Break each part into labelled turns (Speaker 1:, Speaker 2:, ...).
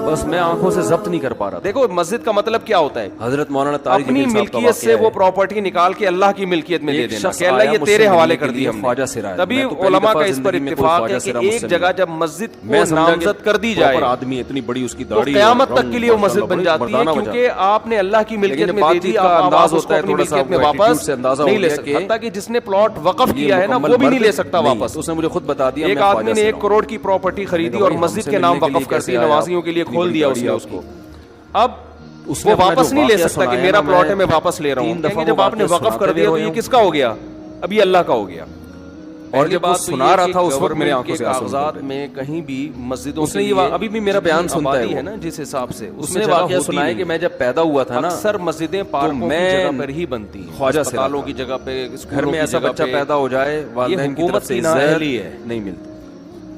Speaker 1: بس میں آنکھوں سے ضبط نہیں کر پا رہا.
Speaker 2: دیکھو مسجد کا مطلب کیا ہوتا ہے؟
Speaker 1: حضرت مولانا طارق
Speaker 2: اپنی ملکیت سے وہ پراپرٹی نکال کے اللہ کی ملکیت میں دے دینا کہ اللہ یہ تیرے حوالے کر دی ہم نے. تبھی علماء کا اس پر اتفاق ہے کہ ایک جگہ جب مسجد کو نامزد کر دی جائے
Speaker 1: آدمی اتنی بڑی اس کی
Speaker 2: تو
Speaker 1: داڑھی
Speaker 2: قیامت تک کے لیے وہ مسجد بن جاتی ہے, کیونکہ آپ نے اللہ کی ملکیت میں دے دی, آپ اس کو اپنی ملکیت میں واپس نہیں لے سکتے. حتیٰ کہ جس نے پلاٹ وقف کیا ہے نا وہ بھی نہیں لے سکتا واپس.
Speaker 1: اس نے مجھے خود بتا دیا.
Speaker 2: ایک آدمی نے 1 کروڑ کی پراپرٹی خریدی اور مسجد کے نام وقف کر دی, نمازیوں کے لیے کھول دیا اس نے اس کو. اب وہ واپس نہیں لے سکتا کہ میرا پلاٹ ہے میں واپس لے رہا ہوں. جب آپ نے وقف کر دیا تو یہ کس کا ہو گیا؟ اب یہ اللہ کا ہو گیا.
Speaker 1: اور جب بات سنا رہا تھا اس وقت میرے آنکھوں سے
Speaker 2: کاغذات میں کہیں بھی مسجدوں
Speaker 1: اس نے یہ ابھی بھی میرا بیان سنتا ہے
Speaker 2: نا جس حساب سے
Speaker 1: اس نے واقعہ سنا ہے کہ میں جب پیدا ہوا تھا نا
Speaker 2: اکثر مسجدیں پارکوں کی جگہ پر ہی بنتی ہیں,
Speaker 1: خواجہ سے
Speaker 2: اسپتالوں کی جگہ پہ,
Speaker 1: گھر میں ایسا بچہ پیدا ہو جائے والدین کی طرف سے عزت نہیں ملتی.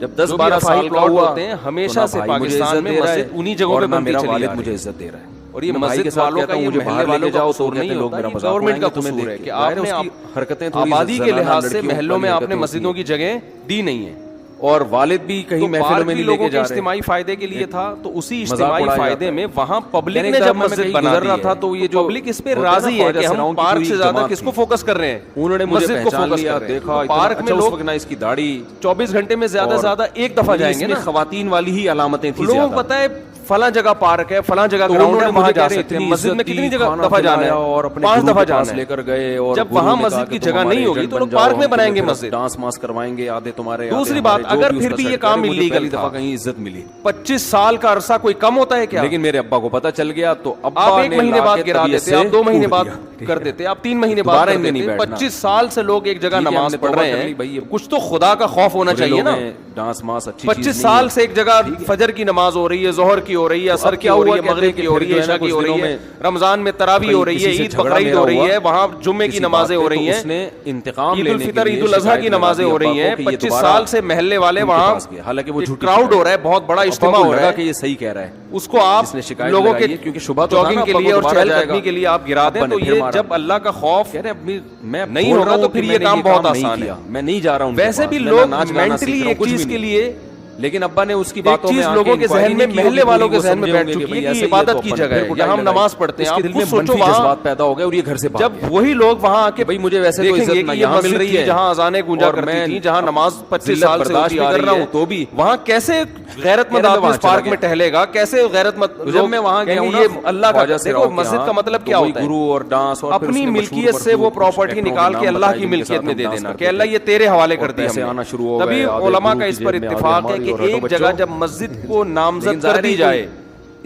Speaker 1: جب 10-12 سال کا ہوا ہوتے ہیں
Speaker 2: ہمیشہ سے پاکستان میں مسجد انہی جگہوں پہ بنتی چلی آ رہی ہے.
Speaker 1: مجھے عزت دے رہا ہے
Speaker 2: اور یہ مسجد والوں کا, یہ محلے والوں کا قصور نہیں ہوتا, یہ گورنمنٹ کا قصور ہے کہ آپ نے
Speaker 1: حرکتیں
Speaker 2: آبادی کے لحاظ سے محلوں میں آپ نے مسجدوں کی جگہ دی نہیں ہے.
Speaker 1: اور والد بھی کہیں محفلوں میں نہیں لے کے جا رہے.
Speaker 2: اجتماعی فائدے کے لیے تھا تو اسی اجتماعی فائدے میں وہاں پبلک نے جب مسجد بنا رہا تھا تو یہ جو پبلک اس پہ راضی ہے کہ ہم پارک سے زیادہ کس کو فوکس کر رہے ہیں,
Speaker 1: انہوں نے مجھے پہچان لیا, دیکھا
Speaker 2: پارک میں لوگ
Speaker 1: نہ اس کی داڑھی
Speaker 2: 24 گھنٹے میں زیادہ سے زیادہ ایک دفعہ جائیں گے نا.
Speaker 1: خواتین والی ہی علامتیں تھیں.
Speaker 2: لوگوں کو پتا ہے فلاں جگہ پارک ہے, فلاں جگہ گراؤنڈ ہے, وہاں جا سکتے ہیں. مسجد میں کتنی جگہ دفعہ جانا ہے؟ اور 5 دفعہ جانا ہے.
Speaker 1: لے کر گئے اور
Speaker 2: جب وہاں مسجد کی جگہ نہیں ہوگی تو لوگ پارک میں بنائیں گے مسجد,
Speaker 1: ڈانس ماس کروائیں گے آدھے تمہارے.
Speaker 2: دوسری بات, اگر پھر بھی یہ کام
Speaker 1: پہلی دفعہ کہیں عزت ملی.
Speaker 2: 25 سال کا عرصہ کوئی کم ہوتا ہے کیا؟
Speaker 1: لیکن میرے ابا کو پتا چل گیا تو ابا
Speaker 2: آپ 1 مہینے بعد گرا دیتے, آپ 2 مہینے بعد کر دیتے, آپ 3 مہینے بعد کر دیتے. 25 سال سے لوگ ایک جگہ نماز پڑھ رہے ہیں, کچھ تو خدا کا خوف ہونا چاہیے نا.
Speaker 1: ڈانس ماس
Speaker 2: 25 سال سے ایک جگہ فجر کی نماز ہو رہی ہے, ظہر کی ہو رہی ہے, عصر کی ہو رہی ہے, مغرب کی ہو رہی ہے, عشاء کی ہو رہی ہے, رمضان میں تراویح ہو رہی ہے, عید بقرعید ہو رہی ہے, وہاں جمعے کی نمازیں ہو رہی ہیں, عید الفطر عید الاضحیٰ کی نمازیں ہو رہی ہیں. 25 سال سے محلے والے وہاں,
Speaker 1: حالانکہ وہ
Speaker 2: کراؤڈ ہو رہا ہے, بہت بڑا اجتماع ہو رہا ہے
Speaker 1: کہ یہ صحیح کہہ رہا ہے,
Speaker 2: اس کو آپ لوگوں کے جاگنگ کے لیے اور چہل قدمی کے لیے آپ گرا دیں. تو یہ جب اللہ کا خوف نہیں ہوگا تو پھر یہ کام بہت آسان ہے.
Speaker 1: میں نہیں جا رہا ہوں.
Speaker 2: ویسے بھی لوگ مینٹلی ایک چیز کے لیے,
Speaker 1: لیکن ابا نے اس کی باتوں میں
Speaker 2: لوگوں کے ذہن میں, محلے والوں کے ذہن میں بیٹھ چکی ہے کہ عبادت کی جگہ ہے, یہاں ہم نماز پڑھتے ہیں. آپ خود سوچو وہاں
Speaker 1: پیدا ہو گئے اور یہ گھر سے
Speaker 2: جب وہی لوگ وہاں آ کے
Speaker 1: بھائی مجھے ویسے تو عزت نہ یہاں مل رہی ہے
Speaker 2: جہاں اذانیں گونجا کرتی تھیں, جہاں نماز 25 سال سے ہوتی آ رہی ہے,
Speaker 1: تو بھی
Speaker 2: وہاں کیسے غیرت مند آدمی اس پارک میں ٹہلے گا؟ کیسے غیرت مند؟
Speaker 1: جب میں وہاں گیا ہوں نا,
Speaker 2: اللہ کا دیکھو مسجد کا مطلب کیا ہوتا ہے,
Speaker 1: گرو اور ڈانس, اور
Speaker 2: اپنی ملکیت سے وہ پراپرٹی نکال کے اللہ کی ملکیت میں دے دینا کہ اللہ یہ تیرے حوالے کر دی ہم نے. تبھی علماء کا اس پر اتفاق ہے کہ ایک جگہ جب مسجد کو نامزد کر دی جائے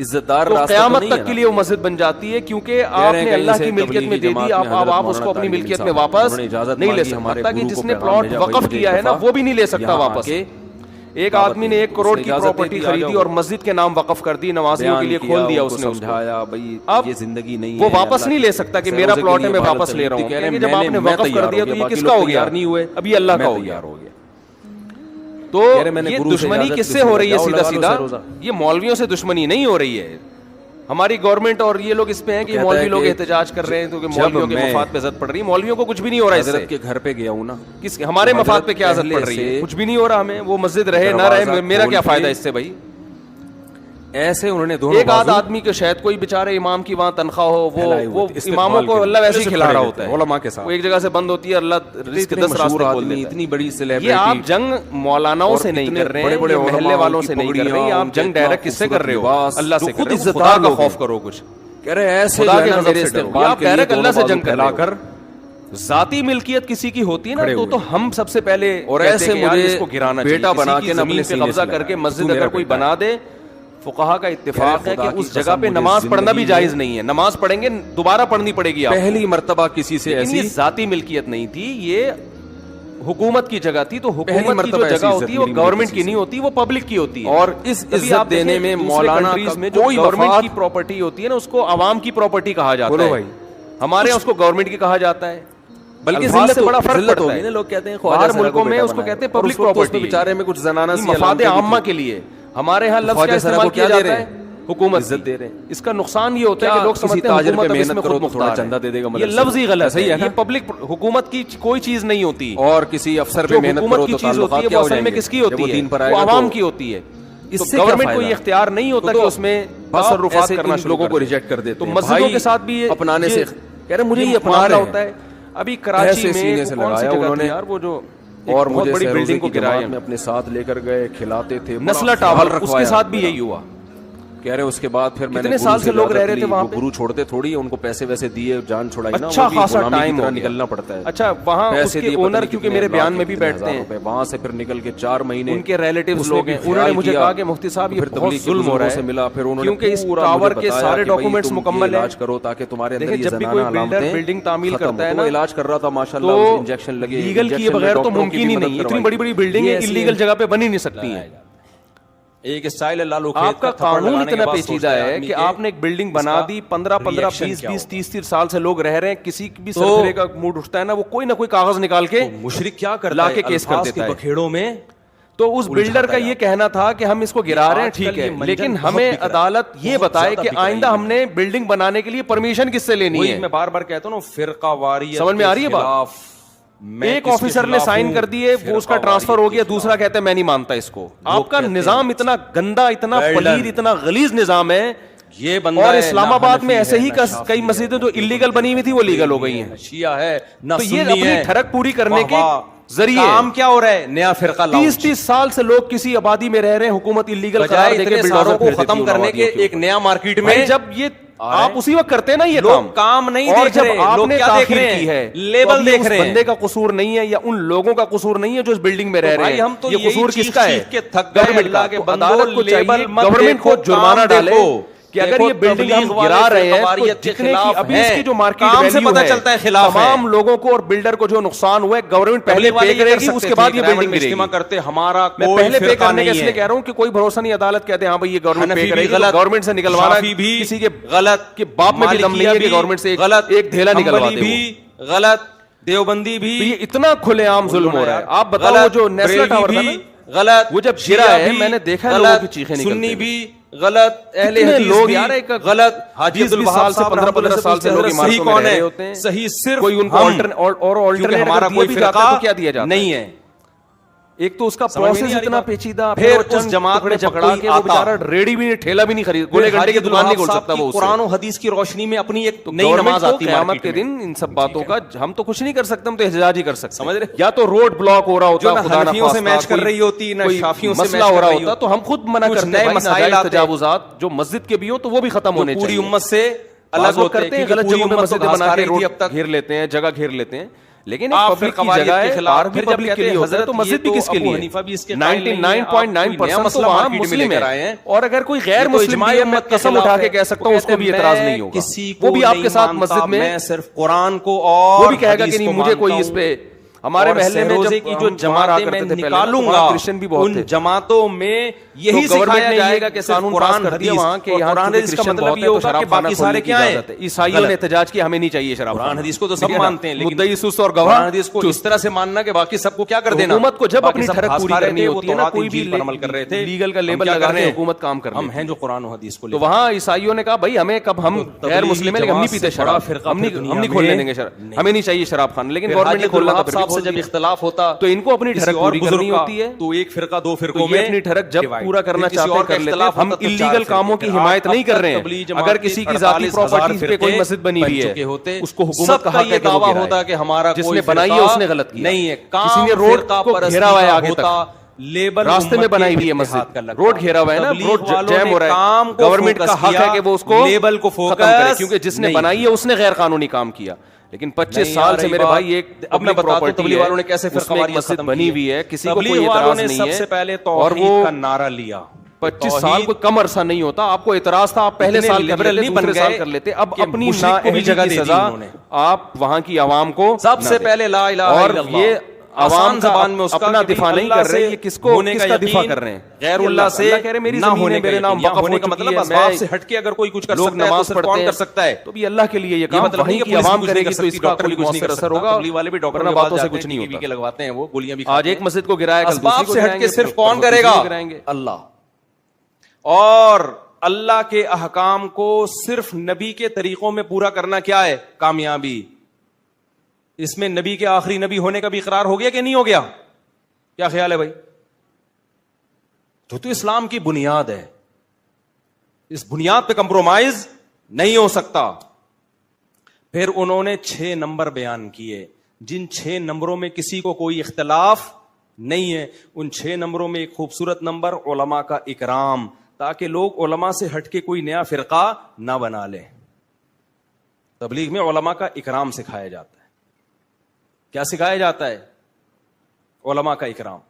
Speaker 1: عزتدار
Speaker 2: تو قیامت تک کے لیے وہ مسجد بن جاتی ہے, کیونکہ آپ نے اللہ کی ملکیت میں دے دی. آپ اس کو اپنی ملکیت میں واپس نہیں لے سکتے. حتیٰ کہ جس نے پلاٹ وقف کیا ہے نا وہ بھی نہیں لے سکتا واپس. ایک آدمی نے 1 کروڑ کی پراپرٹی خریدی اور مسجد کے نام وقف کر دی, نمازیوں کے لیے کھول دیا اس نے.
Speaker 1: سمجھایا بھائی یہ زندگی نہیں ہے,
Speaker 2: وہ واپس نہیں لے سکتا کہ میرا پلاٹ ہے میں واپس لے رہا ہوں. جب آپ نے وقف کر دیا تو یہ کس کا ہو گیا؟ اب یہ اللہ کا ہو گیا. تو یہ دشمنی کس سے ہو رہی ہے؟ سیدھا سیدھا یہ مولویوں سے دشمنی نہیں ہو رہی ہے. ہماری گورنمنٹ اور یہ لوگ اس پہ ہیں کہ مولوی لوگ احتجاج کر رہے ہیں تو کہ مولویوں کے مفاد پہ زد پڑ رہی ہے. مولویوں کو کچھ بھی نہیں ہو رہا ہے.
Speaker 1: حضرت کے گھر پہ گیا ہوں نا,
Speaker 2: ہمارے مفاد پہ کیا زد پڑ رہی ہے؟ کچھ بھی نہیں ہو رہا. ہمیں وہ مسجد رہے نہ رہے, میرا کیا فائدہ اس سے بھائی؟
Speaker 1: ایسے انہوں نے دونوں
Speaker 2: ایک آدھ آدمی کے شاید کوئی بیچارے امام کی وہاں تنخواہ ہو, وہ اماموں کو اللہ ویسے ہی کھلا رہا ہوتا ہے.
Speaker 1: علماء کے ساتھ
Speaker 2: وہ ایک جگہ سے بند ہوتی ہے, اللہ رزق 10 راستے کھول دیتا ہے.
Speaker 1: اتنی بڑی سیلیبریٹی.
Speaker 2: یہ آپ جنگ مولاناؤں سے نہیں کر رہے ہیں, محلے والوں سے نہیں کر رہے ہیں, آپ جنگ ڈائریکٹ کس سے کر رہے ہو؟ اللہ سے. خود خدا کا خوف کرو. کچھ
Speaker 1: کہہ رہے ایسے میرے استقبال کے
Speaker 2: ڈائریکٹ اللہ سے جنگ کرلا کر. ذاتی ملکیت کسی کی ہوتی ہے نا تو ہم سب سے پہلے
Speaker 1: اور ایسے مجھے
Speaker 2: اس کو گرانا چاہیے.
Speaker 1: بیٹا بنا کے
Speaker 2: زمین پہ قبضہ کر کے مسجد اگر کوئی بنا دے, فقہا کا اتفاق ہے کہ اس جگہ پہ نماز پڑھنا بھی جائز نہیں ہے. نماز پڑھیں گے دوبارہ پڑھنی پڑے گی.
Speaker 1: پہلی مرتبہ کسی سے ایسی
Speaker 2: ذاتی ملکیت نہیں تھی, یہ حکومت کی جگہ تھی. تو حکومت کی جو جگہ ہوتی ہے وہ گورنمنٹ کی نہیں ہوتی, وہ پبلک کی ہوتی ہے.
Speaker 1: اور اس عزت دینے میں مولانا
Speaker 2: میں جو گورنمنٹ کی پراپرٹی ہوتی ہے نا اس کو عوام کی پراپرٹی کہا جاتا ہے. ہمارے یہاں اس کو گورنمنٹ کی کہا جاتا ہے. بلکہ ذلت سے بڑا فرق پڑتا ہے.
Speaker 1: لوگ کہتے ہیں
Speaker 2: باہر ملکوں میں اس کو کہتے ہیں پبلک پراپرٹی,
Speaker 1: بیچارے میں کچھ زنانہ
Speaker 2: مفاد عامہ کے لیے. ہمارے یہاں لفظ کیا استعمال کیا جاتا ہے؟ حکومت عزت دے رہے ہیں. اس کا نقصان یہ ہوتا ہے کہ لوگ سمجھتے ہیں حکومت اس میں خود مختار
Speaker 1: چندہ دے دے گا.
Speaker 2: یہ لفظ ہی غلط ہے. یہ پبلک حکومت کی کوئی چیز نہیں ہوتی.
Speaker 1: اور کسی افسر پہ محنت کرو تو
Speaker 2: تعلقات کیا ہو جائیں گے.
Speaker 1: کس کی ہوتی ہے؟
Speaker 2: وہ عوام کی ہوتی ہے.
Speaker 1: اس سے
Speaker 2: گورنمنٹ کو یہ اختیار نہیں ہوتا کہ اس میں تصرفات کرنا
Speaker 1: لوگوں کو ریجیکٹ کر دیتے
Speaker 2: تو مسجدوں کے ساتھ بھی
Speaker 1: اپنانے سے کہہ رہے مجھے یہ اپنا رہا ہوتا ہے.
Speaker 2: ابھی کراچی میں
Speaker 1: سے لگایا انہوں نے
Speaker 2: یار وہ جو
Speaker 1: اور مجھے
Speaker 2: بڑی بلڈنگ کو گرایا
Speaker 1: میں اپنے ساتھ لے کر گئے, کھلاتے تھے,
Speaker 2: نسلہ ٹاور, اس کے ساتھ بھی یہی ہوا.
Speaker 1: کہہ رہے اس کے بعد پھر میں نے
Speaker 2: کتنے سال سے لوگ رہ رہے تھے وہاں پہ,
Speaker 1: گرو چھوڑتے تھوڑی ان کو پیسے ویسے دیے, جان چھڑائی نا,
Speaker 2: اچھا خاصا ٹائم
Speaker 1: نکلنا پڑتا ہے.
Speaker 2: اچھا وہاں اس کے اونر کیونکہ میرے بیان میں بھی بیٹھتے ہیں,
Speaker 1: وہاں سے پھر نکل کے 4 مہینے
Speaker 2: ان کے ریلیٹیوز لوگ ہیں, انہوں نے مجھے کہا کہ مفتی صاحب یہ بہت ظلم ہو رہا ہے
Speaker 1: ملا, پھر انہوں نے
Speaker 2: کیونکہ اس ٹاور کے سارے ڈاکومنٹس مکمل ہیں,
Speaker 1: علاج کرو تاکہ تمہارے اندر یہ
Speaker 2: جب بھی کوئی بلڈر بلڈنگ تعمیل کرتا ہے نا,
Speaker 1: علاج کر رہا تھا ماشاءاللہ, انجیکشن لگے,
Speaker 2: لیگل کیے بغیر تو ممکن ہی نہیں. اتنی بڑی بڑی بلڈنگیں انلیگل جگہ پہ بن ہی نہیں سکتی ہیں.
Speaker 1: ایک اسٹائل ہے لالو
Speaker 2: آپ کا قانون اتنا پیچیدہ ہے کہ آپ نے ایک بلڈنگ بنا دی, 15 20 30 سال سے لوگ رہ رہے ہیں, کسی بھی سرکرے کا موڈ اٹھتا ہے نا, وہ کوئی نہ کوئی کاغذ نکال کے
Speaker 1: مشرک کیا کرتا
Speaker 2: لا کے کیس کر دیتا ہے
Speaker 1: بکھیڑوں میں.
Speaker 2: تو اس بلڈر کا یہ کہنا تھا کہ ہم اس کو گرا رہے ہیں, ٹھیک ہے, لیکن ہمیں عدالت یہ بتائے کہ آئندہ ہم نے بلڈنگ بنانے کے لیے پرمیشن کس سے لینی ہے.
Speaker 1: میں بار بار کہتا ہوں فرقہ واریت,
Speaker 2: سمجھ میں آ رہی ہے بات. ایک آفیسر نے سائن کر دیے, وہ اس کا ٹرانسفر ہو گیا, دوسرا کہتا ہے میں نہیں مانتا اس کو. آپ کا نظام اتنا گندا, اتنا پلید, اتنا غلیظ نظام ہے.
Speaker 1: یہ بندہ
Speaker 2: اور اسلام آباد میں ایسے ہی کئی مسجدیں جو انلیگل بنی ہوئی تھی وہ لیگل ہو گئی ہیں.
Speaker 1: شیعہ ہے نہ
Speaker 2: تو یہ
Speaker 1: سنی
Speaker 2: اپنی
Speaker 1: ہے,
Speaker 2: ٹھڑک پوری کرنے کے ذریعے
Speaker 1: کام کیا ہو رہا ہے, نیا فرقہ لاؤ.
Speaker 2: 30 سال سے لوگ کسی آبادی میں رہ رہے ہیں, حکومت انلیگل قرار دے کے
Speaker 1: بلڈروں کو ختم کرنے کے ایک نیا مارکیٹ میں.
Speaker 2: جب یہ آپ اسی وقت کرتے ہیں نا یہ
Speaker 1: کام نہیں
Speaker 2: اور
Speaker 1: دیکھ
Speaker 2: جب
Speaker 1: رہے,
Speaker 2: آپ
Speaker 1: لوگ
Speaker 2: نے
Speaker 1: کیا دیکھ رہے
Speaker 2: کی ہے,
Speaker 1: لیبل دیکھ رہے ہیں.
Speaker 2: بندے کا قصور نہیں ہے یا ان لوگوں کا قصور نہیں ہے جو اس بلڈنگ میں رہ رہے ہیں.
Speaker 1: ہم تو
Speaker 2: یہ قصور کس کا ہے,
Speaker 1: گورنمنٹ کا.
Speaker 2: عدالت کو چاہیے گورنمنٹ کو جرمانہ ڈالے کہ اگر یہ بلڈنگ ہم گرا رہے ہیں تو جتنے کی ابھی اس کی جو مارکیٹ ویلیو ہے, تمام لوگوں کو اور بلڈر کو جو نقصان ہوا ہے گورنمنٹ پہلے پے کرے گی, اس کے بعد یہ بلڈنگ گرے گی.
Speaker 1: کرتے ہمارا
Speaker 2: میں پہلے پے کرنے کے اس لیے کہہ رہا ہوں کہ کوئی بھروسہ نہیں, عدالت کہتے ہیں ہاں بھائی یہ گورنمنٹ پے کرے گی, گورنمنٹ سے نکلوانا بھی کسی کے غلط کے باپ میں بھی دم نہیں ہے کہ گورنمنٹ سے ایک ڈھیلا نکلوا دے.
Speaker 1: غلط, دیوبندی بھی,
Speaker 2: یہ اتنا کھلے عام ظلم ہو رہا ہے. آپ بتاؤ جو نیسلر ٹاور تھا نا,
Speaker 1: غلط,
Speaker 2: وہ جب گرا ہے میں نے دیکھا لوگوں کی چیخیں نکلتی,
Speaker 1: سنی بھی غلط, اہل حدیث بھی غلط, حاجی عبد الوہاب صاحب 15 سال سے لوگ صحیح کون ہے, صحیح صرف
Speaker 2: کوئی ان کو اور
Speaker 1: کیونکہ ہمارا کوئی فرقہ
Speaker 2: کیا دیا جاتا
Speaker 1: نہیں ہے.
Speaker 2: ایک تو اس کا پروسیس اتنا پیچیدہ,
Speaker 1: پھر اس جماعت میں جب
Speaker 2: پکڑا کے وہ بیچارہ ریڑی بھی نہیں, ٹھیلا بھی نہیں خرید, گولے گھنٹے کی دکان نہیں کھول سکتا وہ.
Speaker 1: قرآن و حدیث کی روشنی میں اپنی ایک نئی نماز آتی ہے
Speaker 2: قیامت کے دن. ان سب باتوں کا ہم تو کچھ نہیں کر سکتے, ہم تو احتجاج ہی کر سکتے, سمجھ رہے, یا تو روڈ بلاک ہو رہا ہوتا, خدا نہ خواستہ سے میچ کر رہی ہوتی, نہ شافیوں سے مسئلہ ہو رہا ہوتا, تو ہم خود منع کرتے ہیں. مسائل تجاوزات جو مسجد کے بھی ہوں تو وہ بھی ختم ہونے چاہیے.
Speaker 1: پوری امت سے الگ
Speaker 2: کرتے ہیں, غلط جگہوں میں مسجدیں بنا کے روڈ تک گھیر لیتے ہیں, جگہ گھیر لیتے ہیں, لیکن ایک پبلک کی جگہ ہے, پارک بھی پبلک کے لیے ہوتا ہے, تو مسجد بھی کس کے لیے؟ 99.9% تو وہاں مسلم ہے, اور اگر کوئی غیر مسلم بھی ہے میں قسم اٹھا کے کہہ سکتا ہوں اس کو بھی اعتراض نہیں ہوگا, وہ بھی آپ کے ساتھ مسجد میں
Speaker 1: صرف قرآن کو, اور
Speaker 2: وہ بھی کہے گا کہ نہیں مجھے کوئی اس پہ. ہمارے محلے میں جب کی جو جماعتیں میں نکالوں گا, کرسچن بھی بہت
Speaker 1: ان جماعتوں میں یہی سکھایا جائے گا کہ قانون پاس کر دیا وہاں کہ یہاں حدیث کا مطلب یہ ہوگا کہ باقی سارے کیا ہیں.
Speaker 2: عیسائیوں نے احتجاج کیا ہمیں نہیں چاہیے شراب.
Speaker 1: قرآن حدیث کو تو سب مانتے ہیں, لیکن
Speaker 2: مدعی سست اور گواہ
Speaker 1: حدیث کو اس طرح سے ماننا کہ باقی سب کو کیا کر دینا.
Speaker 2: حکومت کو جب اپنی ٹھڑک پوری کرنی ہوتی ہے نا, کوئی بھی
Speaker 1: عمل کر رہے تھے,
Speaker 2: لیگل کا لیبل لگا رہے ہیں, حکومت کام کر رہی ہے,
Speaker 1: ہم ہیں جو قرآن و حدیث کو.
Speaker 2: تو وہاں عیسائیوں نے کہا بھائی ہمیں کب, ہم غیر مسلم ہیں لیکن ہم نہیں پیتے شراب, ہم نہیں کھولنے دیں گے شراب, ہمیں نہیں چاہیے شراب خان, لیکن گورنمنٹ نے کھولنا تھا.
Speaker 1: صاحب سے جب اختلاف ہوتا
Speaker 2: تو ان کو اپنی ٹھڑک پوری کرنی ہوتی ہے,
Speaker 1: تو ایک فرقہ دو فرقوں میں
Speaker 2: اپنی ٹھڑک جب پورا کرنا چاہتے ہیں کر لیتے ہیں. ہم انلیگل کاموں کی حمایت نہیں کر رہے ہیں. اگر کسی کی ذاتی پراپرٹیز پہ کوئی مسجد بنی ہوئی ہے, اس کو حکومت کا حق ہے کہ وہ
Speaker 1: ہوتا کہ ہمارا
Speaker 2: جس نے بنائی ہے اس نے غلط کیا
Speaker 1: نہیں ہے.
Speaker 2: کسی نے روڈ کو گھیرا ہوا ہے آگے تک,
Speaker 1: لیبل
Speaker 2: راستے میں بنائی ہوئی ہے مسجد, روڈ گھیرا ہوا ہے نا, روڈ جیم ہو رہا ہے, گورنمنٹ کا حق ہے کہ وہ اس کو
Speaker 1: لیبل کو
Speaker 2: ختم کرے, کیونکہ جس نے بنائی ہے اس نے غیر قانونی کام کیا. لیکن 25 سال سے میرے بھائی ایک اپنا پراپرٹی والوں نے کیسے مسجد بنی ہوئی ہے, کسی کو کوئی اعتراض نہیں ہے,
Speaker 1: سب سے پہلے توحید کا نعرہ لیا.
Speaker 2: 25 سال کوئی کم عرصہ نہیں ہوتا, آپ کو اعتراض تھا, آپ پہلے سال کر لیتے, دوسرے سال کر لیتے. اب اپنی نااہلی کی سزا آپ وہاں کی عوام کو
Speaker 1: سب سے پہلے لا الہ الا اللہ,
Speaker 2: یہ عوام زبان میں اس کا اپنا دفاع نہیں کر رہے, یہ کس کو کس کا دفاع کر رہے ہیں,
Speaker 1: غیر اللہ سے
Speaker 2: نہ ہونے میرے نام
Speaker 1: ہونے کا مطلب اسباب سے ہٹ کے اگر کوئی کچھ کر سکتا ہے,
Speaker 2: نماز پڑھتے
Speaker 1: کر سکتا ہے,
Speaker 2: تو بھی اللہ کے لیے یہ کام وہیں کی عوام کرے گی, تو اس کا کوئی مؤثر اثر ہوگا.
Speaker 1: والے بھی ڈاکٹر
Speaker 2: باتوں سے کچھ نہیں ہوتا,
Speaker 1: لگواتے ہیں وہ گولیاں بھی.
Speaker 2: آج ایک مسجد کو گرایا, کل
Speaker 1: اسباب سے ہٹ کے صرف کون کرے گا, اللہ. اور اللہ کے احکام کو صرف نبی کے طریقوں میں پورا کرنا کیا ہے کامیابی. اس میں نبی کے آخری نبی ہونے کا بھی اقرار ہو گیا کہ نہیں ہو گیا, کیا خیال ہے بھائی؟ جو تو اسلام کی بنیاد ہے. اس بنیاد پہ کمپرومائز نہیں ہو سکتا. پھر انہوں نے 6 نمبر بیان کیے, جن 6 نمبروں میں کسی کو کوئی اختلاف نہیں ہے. ان 6 نمبروں میں ایک خوبصورت نمبر علماء کا اکرام, تاکہ لوگ علماء سے ہٹ کے کوئی نیا فرقہ نہ بنا لیں. تبلیغ میں علماء کا اکرام سکھایا جاتا ہے. کیا سکھایا جاتا ہے؟ علماء کا اکرام.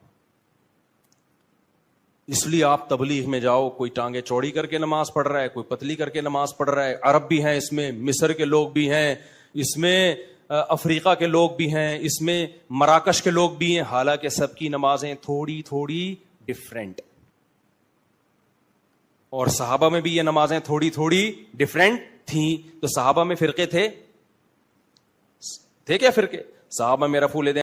Speaker 1: اس لیے آپ تبلیغ میں جاؤ, کوئی ٹانگیں چوڑی کر کے نماز پڑھ رہا ہے, کوئی پتلی کر کے نماز پڑھ رہا ہے. عرب بھی ہیں اس میں, مصر کے لوگ بھی ہیں اس میں, افریقہ کے لوگ بھی ہیں اس میں, مراکش کے لوگ بھی ہیں. حالانکہ سب کی نمازیں تھوڑی تھوڑی ڈفرینٹ, اور صحابہ میں بھی یہ نمازیں تھوڑی تھوڑی ڈفرینٹ تھیں. تو صحابہ میں فرقے تھے کیا؟ فرقے صحابہ میں رفع الیدین